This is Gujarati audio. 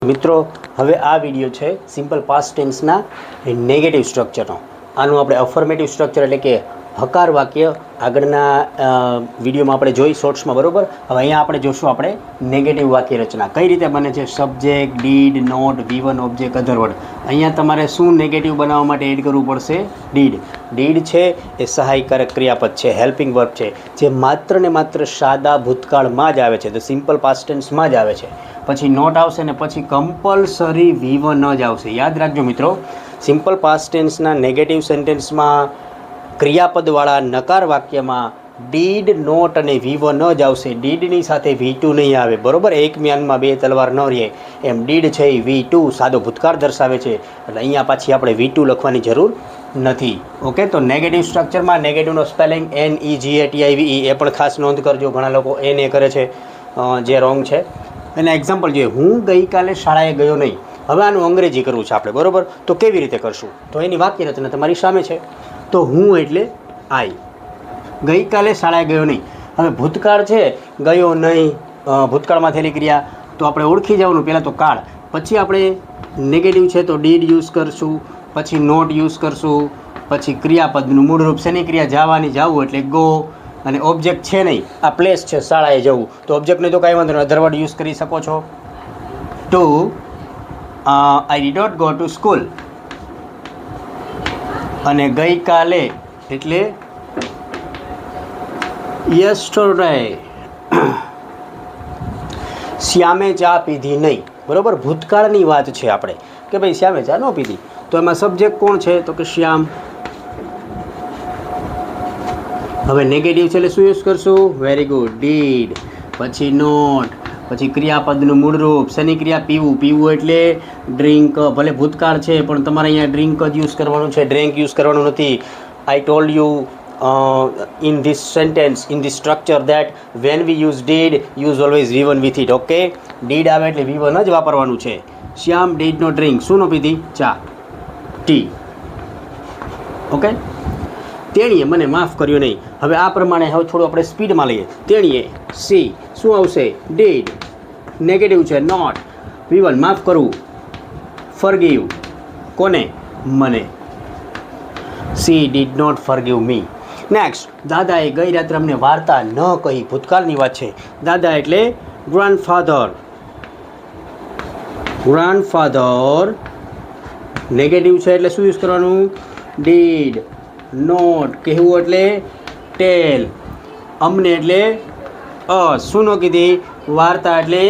મિત્રો હવે આ વિડિયો છે સિમ્પલ પાસ્ટ ટેન્સના નેગેટિવ સ્ટ્રક્ચરનો. આનું આપણે અફર્મેટિવ સ્ટ્રક્ચર એટલે કે હકાર વાક્ય આગળના વિડીયોમાં આપણે જોઈ શોર્ટ્સમાં, બરાબર. હવે અહીંયા આપણે જોશું આપણે નેગેટિવ વાક્ય રચના કઈ રીતે બને છે. Subject, did, not, V1 object, other word. અહીંયા તમારે શું નેગેટિવ બનાવવા માટે એડ કરવું પડશે? ડીડ. ડીડ છે એ સહાયકારક ક્રિયાપદ છે, હેલ્પિંગ વર્બ છે, જે માત્ર ને માત્ર સાદા ભૂતકાળમાં જ આવે છે, તો સિમ્પલ પાસ્ટ ટેન્સમાં જ આવે છે. પછી નોટ આવશે ને પછી કમ્પલસરી V1 જ આવશે. યાદ રાખજો મિત્રો, સિમ્પલ પાસ્ટ ટેન્સના નેગેટિવ સેન્ટેન્સમાં ક્રિયાપદવાળા નકાર વાક્યમાં ડીડ, નોટ અને V1 જ આવશે. ડીડની સાથે V2 નહીં આવે, બરાબર. એક મ્યાનમાં બે તલવાર ન રહે એમ ડીડ છે એ V2 સાદો ભૂતકાળ દર્શાવે છે, એટલે અહીંયા પાછી આપણે V2 લખવાની જરૂર નથી. ઓકે, તો નેગેટિવ સ્ટ્રક્ચરમાં નેગેટિવનો સ્પેલિંગ NEGATIVE એ પણ ખાસ નોંધ કરજો. ઘણા લોકો એ કરે છે જે રોંગ છે. એના એક્ઝામ્પલ જોઈએ. હું ગઈકાલે શાળાએ ગયો નહીં. હવે આનું અંગ્રેજી કરવું છે આપણે, બરાબર. તો કેવી રીતે કરશું? તો એની વાક્ય રચના તમારી સામે છે. તો હું એટલે આઈ, ગઈકાલે શાળાએ ગયો નહીં. હવે ભૂતકાળ છે, ગયો નહીં, ભૂતકાળમાં થયેલી ક્રિયા, તો આપણે ઓળખી જવાનું. પહેલાં તો કાળ, પછી આપણે નેગેટિવ છે તો ડીડ યુઝ કરશું, પછી નોટ યુઝ કરશું, પછી ક્રિયાપદનું મૂળરૂપ શેની ક્રિયા? જવાની, જવું એટલે ગો. અને ઓબ્જેક્ટ છે નહીં, આ પ્લેસ છે, શાળાએ જવું, તો ઓબ્જેક્ટને તો કાંઈ વાંધો નહીં, અધર વર્ડ યુઝ કરી શકો છો. Two I did not go to school. અને ગઈકાલે એટલે યસ્ટરડે. શ્યામે ચા પીધી નહીં, બરાબર. ભૂતકાળની વાત છે આપણે કે ભાઈ શ્યામે ચા ન પીધી, તો એમાં સબ્જેક્ટ કોણ છે? તો કે શ્યામ. હવે નેગેટિવ છે એટલે શું યુઝ કરશું? Very good, did. પછી નોટ, પછી ક્રિયાપદનું મૂળરૂપ શેની ક્રિયા? પીવું. પીવું એટલે ડ્રિંક. ભલે ભૂતકાળ છે પણ તમારે અહીંયા ડ્રિંક જ યુઝ કરવાનું છે, ડ્રિંક યુઝ કરવાનું નથી. આઈ told you in this sentence, in this structure, that when we use did, use always V1 with it. Okay, did આવે એટલે V1 જ વાપરવાનું છે. શ્યામ did not drink. શું ન પીધી? ચા, ટી. ઓકે, તેણીએ મને માફ કર્યો નહીં. હવે આ પ્રમાણે હવે થોડું આપણે સ્પીડમાં લઈએ. તેણીએ, સી, શું આવશે? ડીડ. નેગેટિવ છે નોટ, V1 માફ કરવું. ફોરગીવ, કોને? મને. She did not forgive me. Next, દાદાએ ગઈ રાત્રે અમને વાર્તા ન કહી. ભૂતકાળની વાત છે. દાદા એટલે ગ્રાન્ડફાધર. ગ્રાન્ડફાધર નેગેટિવ છે એટલે શું યુઝ કરવાનું? ડીડ. નોટ કહેવું એટલે ટેલ. અમને એટલે અસ. શું ન કીધી? વાર્તા એટલે